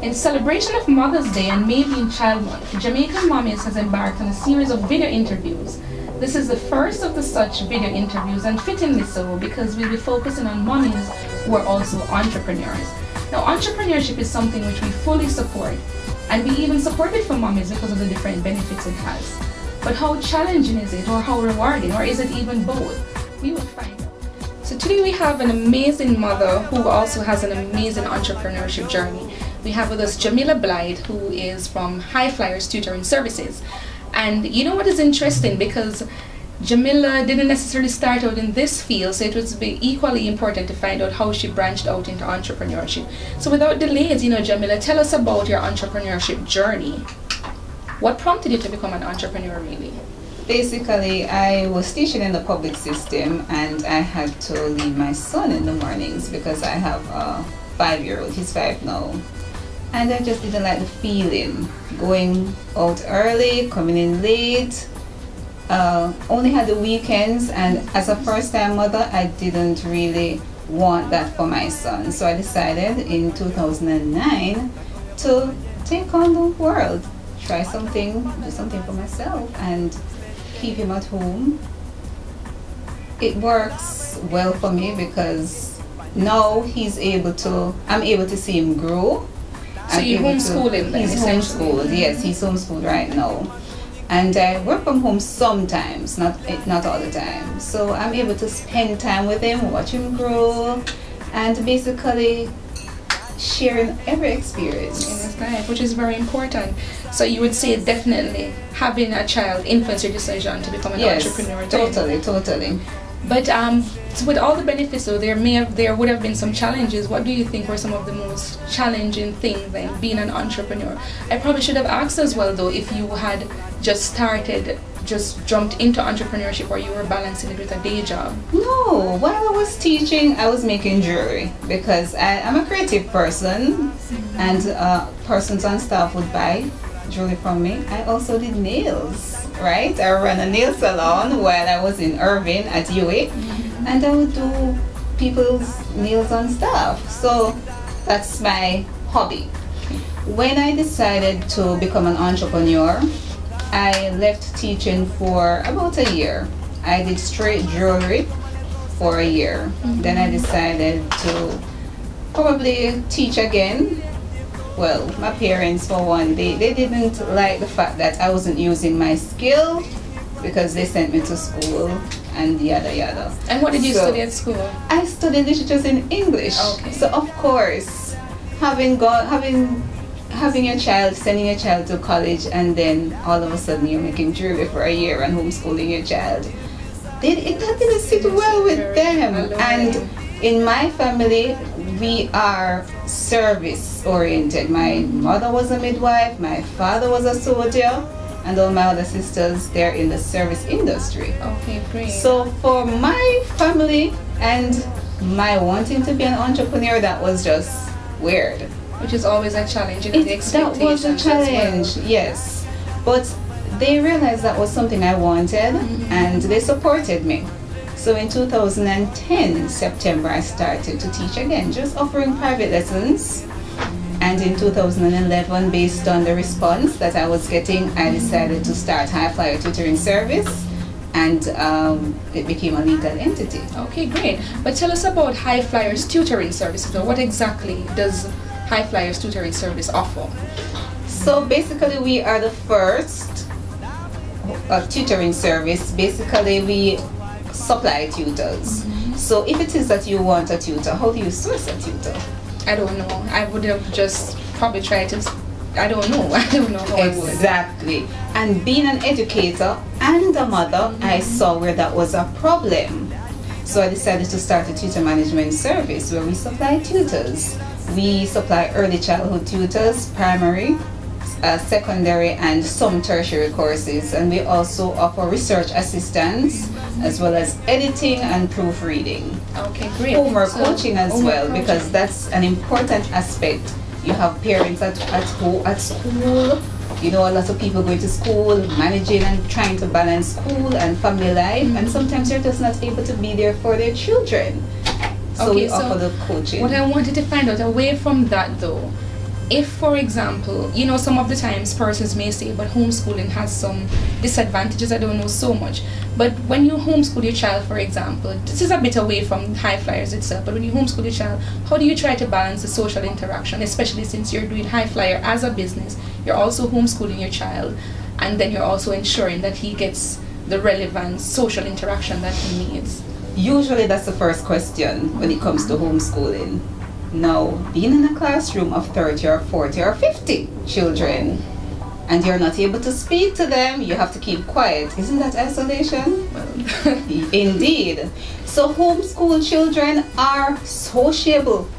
In celebration of Mother's Day and May being Child Month, Jamaican Mommies has embarked on a series of video interviews. This is the first of the such video interviews, and fittingly so, because we'll be focusing on mommies who are also entrepreneurs. Now, entrepreneurship is something which we fully support, and we even support it for mommies because of the different benefits it has. But how challenging is it, or how rewarding, or is it even both? We will find out. So today we have an amazing mother who also has an amazing entrepreneurship journey. We have with us Jamila Blythe, who is from High Flyer Tutoring Services. And you know what is interesting, because Jamila didn't necessarily start out in this field, so it would be equally important to find out how she branched out into entrepreneurship. So without delays, Jamila, tell us about your entrepreneurship journey. What prompted you to become an entrepreneur, really? Basically, I was teaching in the public system, and I had to leave my son in the mornings because I have a 5-year-old, he's 5 now. And I just didn't like the feeling, going out early, coming in late, only had the weekends, and as a first-time mother, I didn't really want that for my son. So I decided in 2009 to take on the world, try something, do something for myself, and keep him at home. It works well for me because now I'm able to see him grow. So you homeschool him then? He's homeschooled, yes, he's homeschooled right now. And I work from home sometimes, not all the time. So I'm able to spend time with him, watch him grow, and basically sharing every experience in his life, which is very important. So you would say definitely having a child influenced your decision to become an entrepreneur? Totally. But so with all the benefits, though, there would have been some challenges. What do you think were some of the most challenging things then, being an entrepreneur? I probably should have asked as well, though, if you had just jumped into entrepreneurship, or you were balancing it with a day job. No, while I was teaching, I was making jewelry because I'm a creative person, and persons on staff would buy jewelry from me. I also did nails, right? I ran a nail salon while I was in Irving at UA, and I would do people's nails on staff. So that's my hobby. When I decided to become an entrepreneur, I left teaching for about a year. I did straight jewelry for a year. Then I decided to probably teach again. Well, my parents, for one, they didn't like the fact that I wasn't using my skill because they sent me to school and yada yada. And what did you study at school? I studied literature in English. Okay. So of course, having a child, sending your child to college, and then all of a sudden you're making jewelry for a year and homeschooling your child, that didn't sit well with them. And in my family, we are service oriented. My mother was a midwife, my father was a soldier, and all my other sisters, they're in the service industry. Okay, great. So for my family and my wanting to be an entrepreneur, that was just weird. Which is always a challenge, the expectations. That was a challenge, yes. But they realized that was something I wanted, and they supported me. So in 2010, September, I started to teach again, just offering private lessons. And in 2011, based on the response that I was getting, I decided to start High Flyer Tutoring Service, and it became a legal entity. Okay, great. But tell us about High Flyers Tutoring Services. What exactly does High Flyers Tutoring Service offer? So basically, we are the first tutoring service. Basically, we supply tutors. So if it is that you want a tutor, how do you source a tutor? I don't know. I would have just probably tried to, I don't know how I would. Exactly. And being an educator and a mother, I saw where that was a problem. So I decided to start a tutor management service where we supply tutors. We supply early childhood tutors, primary, secondary, and some tertiary courses. And we also offer research assistance, as well as editing and proofreading. Okay, great. Homework coaching as well, because that's an important aspect. You have parents at school You know, a lot of people going to school, managing and trying to balance school and family life, and sometimes they're just not able to be there for their children. So we offer the coaching. What I wanted to find out, away from that though, if, for example, you know, some of the times persons may say, but homeschooling has some disadvantages, I don't know so much. But when you homeschool your child, for example, this is a bit away from High Flyers itself, but when you homeschool your child, how do you try to balance the social interaction, especially since you're doing High Flyer as a business, you're also homeschooling your child, and then you're also ensuring that he gets the relevant social interaction that he needs? Usually that's the first question when it comes to homeschooling. Now, being in a classroom of 30 or 40 or 50 children, and you're not able to speak to them, you have to keep quiet. Isn't that isolation? Well, indeed. So homeschool children are sociable.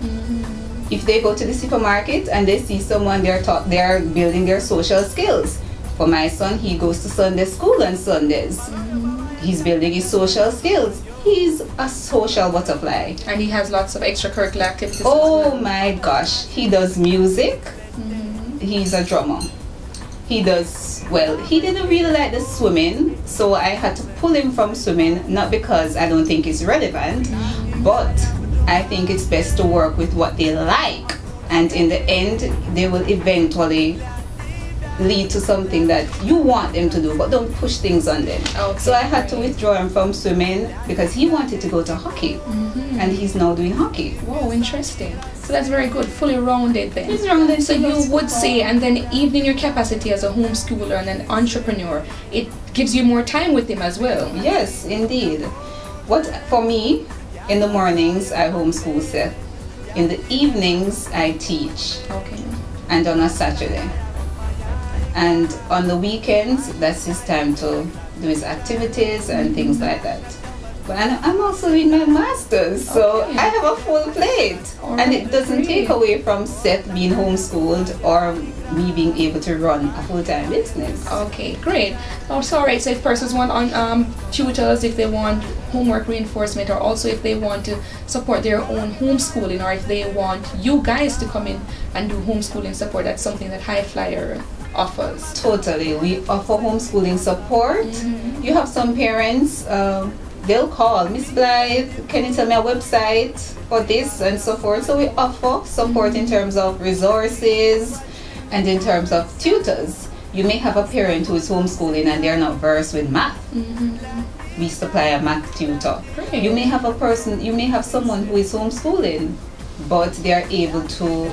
If they go to the supermarket and they see someone, they're building their social skills. For my son, he goes to Sunday school on Sundays. He's building his social skills. He's a social butterfly. And he has lots of extracurricular activities. Oh my gosh. He does music. He's a drummer. He does, well, he didn't really like the swimming, so I had to pull him from swimming, not because I don't think it's relevant, but I think it's best to work with what they like. And in the end, they will eventually lead to something that you want them to do, but don't push things on them. Okay. So I had to withdraw him from swimming because he wanted to go to hockey, and he's now doing hockey. Whoa, interesting. So that's very good, fully rounded then. He's rounded. So you would say, and then even your capacity as a homeschooler and an entrepreneur, it gives you more time with him as well. Yes, indeed. What for me, in the mornings I homeschool Seth. In the evenings I teach. Okay. And on a Saturday. And on the weekends, that's his time to do his activities and things like that. But I'm also in my master's, so I have a full plate. And it doesn't take away from Seth being homeschooled or me being able to run a full-time business. Okay, great. Also, all right, so if persons want tutors, if they want homework reinforcement, or also if they want to support their own homeschooling, or if they want you guys to come in and do homeschooling support, that's something that High Flyer offers. Totally. We offer homeschooling support. You have some parents, they'll call, Miss Blythe, can you tell me a website for this and so forth. So we offer support in terms of resources and in terms of tutors. You may have a parent who is homeschooling and they're not versed with math. We supply a math tutor. Great. You may have a person, you may have someone who is homeschooling, but they're able to,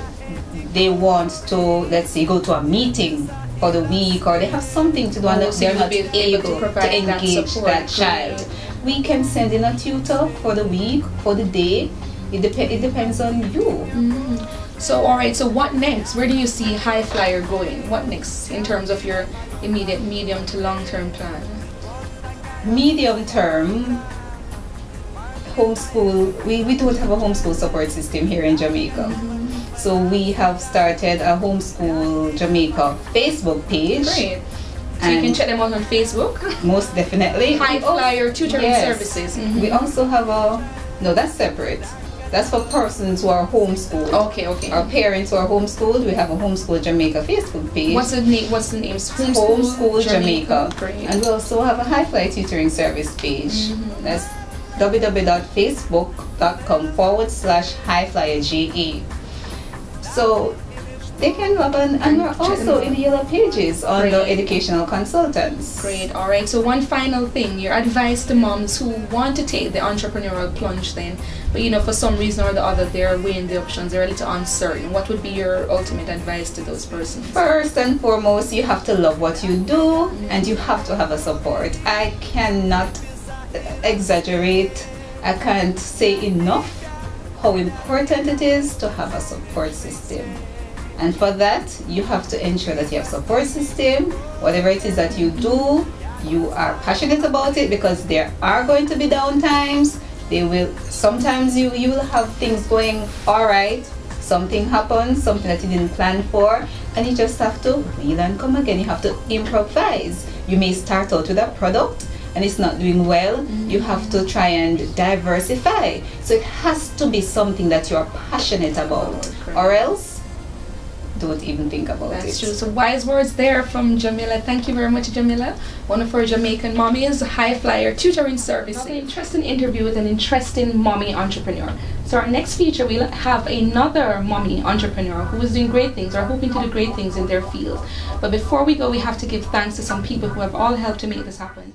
they want to, let's say, go to a meeting for the week, or they have something to do and they're not able to engage that child. We can send in a tutor for the week, for the day. It depends on you. So, all right, so what next? Where do you see High Flyer going? What next in terms of your immediate medium to long-term plan? Medium term, homeschool, we don't have a homeschool support system here in Jamaica. So we have started a Homeschool Jamaica Facebook page. Great. So you can check them out on Facebook. Most definitely. High Flyer Tutoring Services. We also have no, that's separate. That's for persons who are homeschooled. Okay, okay. Our parents who are homeschooled, we have a Homeschool Jamaica Facebook page. What's the name? What's the name? Homeschool Jamaica. Great. And we also have a High Flyer Tutoring Service page. That's www.facebook.com/highflyerja. So they can log on, and we're also in the yellow pages on the educational consultants. Great. All right. So one final thing, your advice to moms who want to take the entrepreneurial plunge then, but you know, for some reason or the other, they're weighing the options, they're a little uncertain. What would be your ultimate advice to those persons? First and foremost, you have to love what you do, and you have to have a support. I cannot exaggerate, I can't say enough how important it is to have a support system. And for that, you have to ensure that you have a support system. Whatever it is that you do, you are passionate about it, because there are going to be down times. Sometimes you will have things going all right, something happens, something that you didn't plan for, and you just have to wheel and come again. You have to improvise. You may start out with a product and it's not doing well. You have to try and diversify. So it has to be something that you are passionate about, or else don't even think about it. That's true. So wise words there from Jamila. Thank you very much, Jamila. One of our Jamaican Mommies, High Flyer Tutoring Services. Another interesting interview with an interesting mommy entrepreneur. So our next feature, we'll have another mommy entrepreneur who is doing great things or hoping to do great things in their field. But before we go, we have to give thanks to some people who have all helped to make this happen.